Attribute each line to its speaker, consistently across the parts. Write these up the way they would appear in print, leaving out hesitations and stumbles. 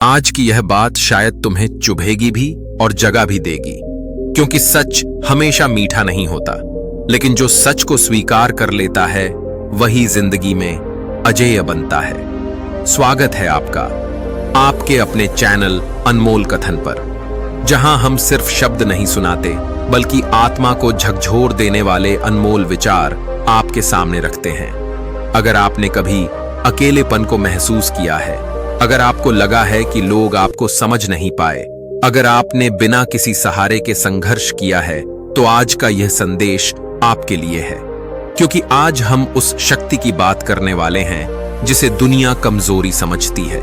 Speaker 1: आज की यह बात शायद तुम्हें चुभेगी भी और जगा भी देगी, क्योंकि सच हमेशा मीठा नहीं होता, लेकिन जो सच को स्वीकार कर लेता है वही जिंदगी में अजेय बनता है। स्वागत है आपका आपके अपने चैनल अनमोल कथन पर, जहां हम सिर्फ शब्द नहीं सुनाते बल्कि आत्मा को झकझोर देने वाले अनमोल विचार आपके सामने रखते हैं। अगर आपने कभी अकेलेपन को महसूस किया है, अगर आपको लगा है कि लोग आपको समझ नहीं पाए, अगर आपने बिना किसी सहारे के संघर्ष किया है, तो आज का यह संदेश आपके लिए है। क्योंकि आज हम उस शक्ति की बात करने वाले हैं जिसे दुनिया कमजोरी समझती है,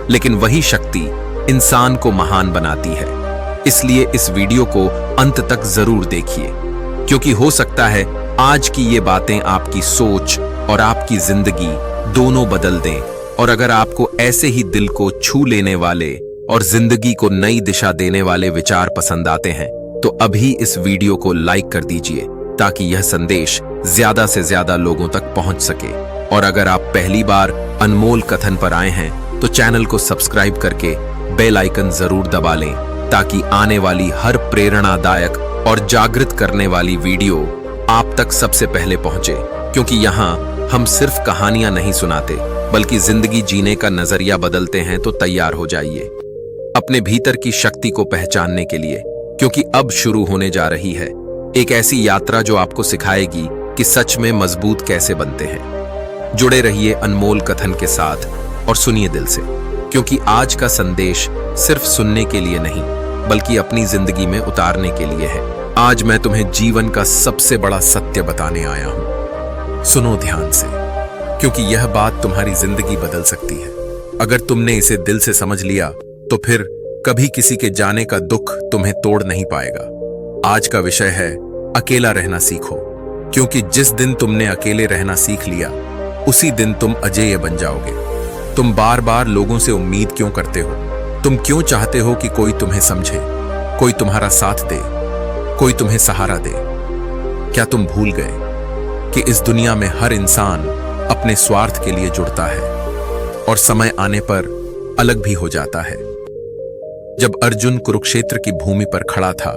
Speaker 1: लेकिन वही शक्ति इंसान को महान बनाती है। इसलिए इस वीडियो को अंत तक जरूर देखिए, क्योंकि हो सकता है आज की ये बातें आपकी सोच और आपकी जिंदगी दोनों बदल दें। और अगर आपको ऐसे ही दिल को छू लेने वाले और जिंदगी को नई दिशा देने वाले विचार पसंद आते हैं, तो अभी इस वीडियो को लाइक कर दीजिए ताकि यह संदेश ज्यादा से ज्यादा लोगों तक पहुंच सके। और अगर आप पहली बार अनमोल कथन पर आए हैं तो चैनल को सब्सक्राइब करके बेल आइकन जरूर दबा लें, ताकि आने वाली हर प्रेरणादायक और जागृत करने वाली वीडियो आप तक सबसे पहले पहुंचे। क्योंकि यहाँ हम सिर्फ कहानियां नहीं सुनाते बल्कि जिंदगी जीने का नजरिया बदलते हैं। तो तैयार हो जाइए अपने भीतर की शक्ति को पहचानने के लिए, क्योंकि अब शुरू होने जा रही है एक ऐसी यात्रा जो आपको सिखाएगी कि सच में मजबूत कैसे बनते हैं। जुड़े रहिए अनमोल कथन के साथ और सुनिए दिल से, क्योंकि आज का संदेश सिर्फ सुनने के लिए नहीं बल्कि अपनी जिंदगी में उतारने के लिए है। आज मैं तुम्हें जीवन का सबसे बड़ा सत्य बताने आया हूं। सुनो ध्यान से, क्योंकि यह बात तुम्हारी जिंदगी बदल सकती है। अगर तुमने इसे दिल से समझ लिया तो फिर कभी किसी के जाने का दुख तुम्हें तोड़ नहीं पाएगा। आज का विषय है अकेला रहना सीखो, क्योंकि जिस दिन तुमने अकेले रहना सीख लिया उसी दिन तुम अजेय बन जाओगे। तुम बार बार लोगों से उम्मीद क्यों करते हो? तुम क्यों चाहते हो कि कोई तुम्हें समझे, कोई तुम्हारा साथ दे, कोई तुम्हें सहारा दे? क्या तुम भूल गए कि इस दुनिया में हर इंसान अपने स्वार्थ के लिए जुड़ता है और समय आने पर अलग भी हो जाता है। जब अर्जुन कुरुक्षेत्र की भूमि पर खड़ा था,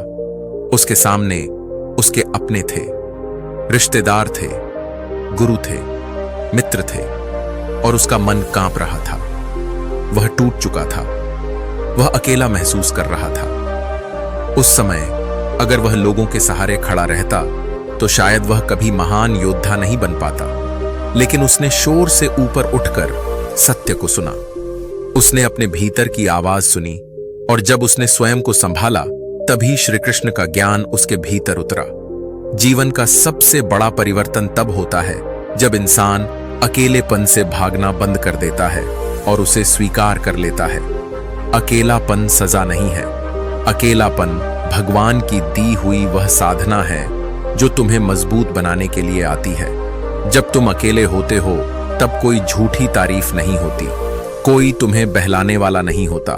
Speaker 1: उसके सामने उसके अपने थे, रिश्तेदार थे, गुरु थे, मित्र थे, और उसका मन कांप रहा था। वह टूट चुका था, वह अकेला महसूस कर रहा था। उस समय अगर वह लोगों के सहारे खड़ा रहता तो शायद वह कभी महान योद्धा नहीं बन पाता। लेकिन उसने शोर से ऊपर उठकर सत्य को सुना, उसने अपने भीतर की आवाज सुनी, और जब उसने स्वयं को संभाला तभी श्री कृष्ण का ज्ञान उसके भीतर उतरा। जीवन का सबसे बड़ा परिवर्तन तब होता है जब इंसान अकेलेपन से भागना बंद कर देता है और उसे स्वीकार कर लेता है। अकेलापन सजा नहीं है, अकेलापन भगवान की दी हुई वह साधना है जो तुम्हें मजबूत बनाने के लिए आती है। जब तुम अकेले होते हो तब कोई झूठी तारीफ नहीं होती, कोई तुम्हें बहलाने वाला नहीं होता,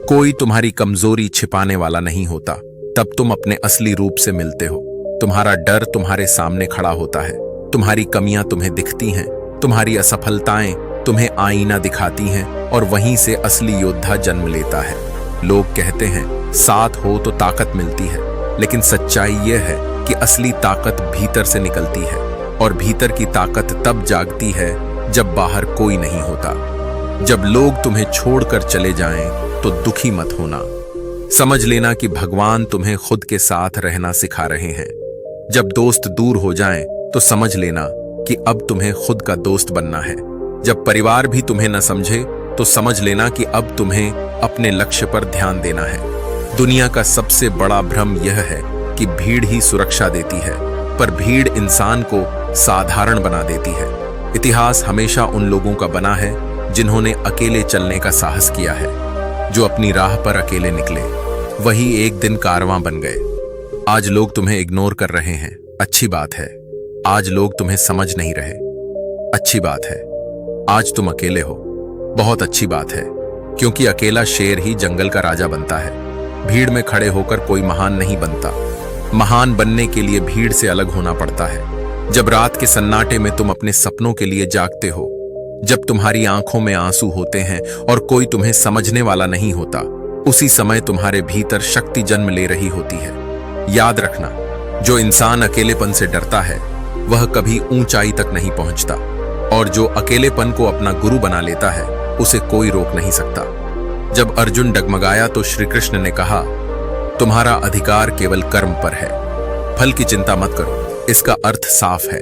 Speaker 1: कोई तुम्हारी कमजोरी छिपाने वाला नहीं होता। तब तुम अपने असली रूप से मिलते हो। तुम्हारा डर तुम्हारे सामने खड़ा होता है, तुम्हारी कमियां तुम्हें दिखती हैं, तुम्हारी असफलताएं तुम्हें आईना दिखाती हैं, और वहीं से असली योद्धा जन्म लेता है। लोग कहते हैं साथ हो तो ताकत मिलती है, लेकिन सच्चाई यह है कि असली ताकत भीतर से निकलती है, और भीतर की ताकत तब जागती है जब बाहर कोई नहीं होता। जब लोग तुम्हें छोड़कर चले जाएं तो दुखी मत होना। समझ लेना कि भगवान तुम्हें खुद के साथ रहना सिखा रहे हैं। जब दोस्त दूर हो जाएं तो समझ लेना कि अब तुम्हें खुद का दोस्त बनना है। जब परिवार भी तुम्हें न समझे तो समझ लेना कि अब तुम्हें अपने लक्ष्य पर ध्यान देना है। दुनिया का सबसे बड़ा भ्रम यह है कि भीड़ ही सुरक्षा देती है, पर भीड़ इंसान को साधारण बना देती है। इतिहास हमेशा उन लोगों का बना है जिन्होंने अकेले चलने का साहस किया है, जो अपनी राह पर अकेले निकले, वही एक दिन कारवां बन गए। आज लोग तुम्हें इग्नोर कर रहे हैं, अच्छी बात है। आज लोग तुम्हें समझ नहीं रहे, अच्छी बात है। आज तुम अकेले हो, बहुत अच्छी बात है, क्योंकि अकेला शेर ही जंगल का राजा बनता है। भीड़ में खड़े होकर कोई महान नहीं बनता। महान बनने के लिए भीड़ से अलग होना पड़ता है। जब रात के सन्नाटे में तुम अपने सपनों के लिए जागते हो जब तुम्हारी आंखों में आंसू होते हैं और कोई तुम्हें समझने वाला नहीं होता, उसी समय तुम्हारे भीतर शक्ति जन्म ले रही होती है। याद रखना, जो इंसान अकेलेपन से डरता है वह कभी ऊंचाई तक नहीं पहुंचता, और जो अकेलेपन को अपना गुरु बना लेता है उसे कोई रोक नहीं सकता। जब अर्जुन डगमगाया तो श्री कृष्ण ने कहा, तुम्हारा अधिकार केवल कर्म पर है, फल की चिंता मत करो। इसका अर्थ साफ है,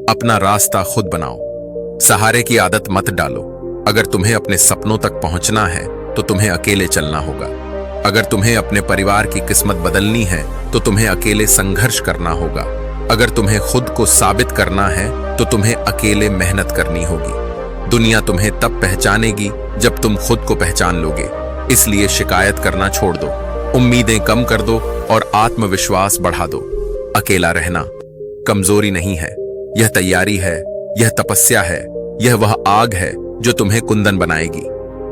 Speaker 1: अपना रास्ता खुद बनाओ, सहारे की आदत मत डालो। अगर तुम्हें अपने सपनों तक पहुंचना है तो तुम्हें अकेले चलना होगा। अगर तुम्हें अपने परिवार की किस्मत बदलनी है तो तुम्हें अकेले संघर्ष करना होगा। अगर तुम्हें खुद को साबित करना है तो तुम्हें अकेले मेहनत करनी होगी। दुनिया तुम्हें तब पहचानेगी जब तुम खुद को पहचान लोगे। इसलिए शिकायत करना छोड़ दो, उम्मीदें कम कर दो और आत्मविश्वास बढ़ा दो। अकेला रहना कमजोरी नहीं है, यह तैयारी है, यह तपस्या है, यह वह आग है जो तुम्हें कुंदन बनाएगी।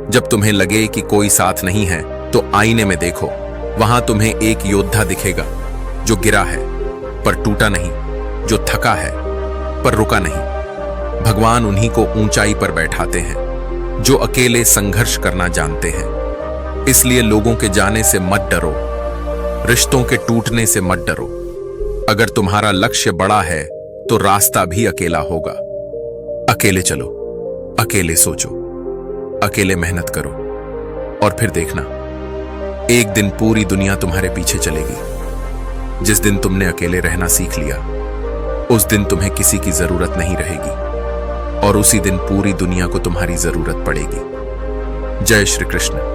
Speaker 1: जब तुम्हें लगे कि कोई साथ नहीं है तो आईने में देखो, वहां तुम्हें एक योद्धा दिखेगा जो गिरा है पर टूटा नहीं, जो थका है पर रुका नहीं। भगवान उन्हीं को ऊंचाई पर बैठाते हैं जो अकेले संघर्ष करना जानते हैं। इसलिए लोगों के जाने से मत डरो, रिश्तों के टूटने से मत डरो। अगर तुम्हारा लक्ष्य बड़ा है तो रास्ता भी अकेला होगा। अकेले चलो, अकेले सोचो, अकेले मेहनत करो, और फिर देखना, एक दिन पूरी दुनिया तुम्हारे पीछे चलेगी। जिस दिन तुमने अकेले रहना सीख लिया, उस दिन तुम्हें किसी की जरूरत नहीं रहेगी, और उसी दिन पूरी दुनिया को तुम्हारी जरूरत पड़ेगी। जय श्री कृष्ण।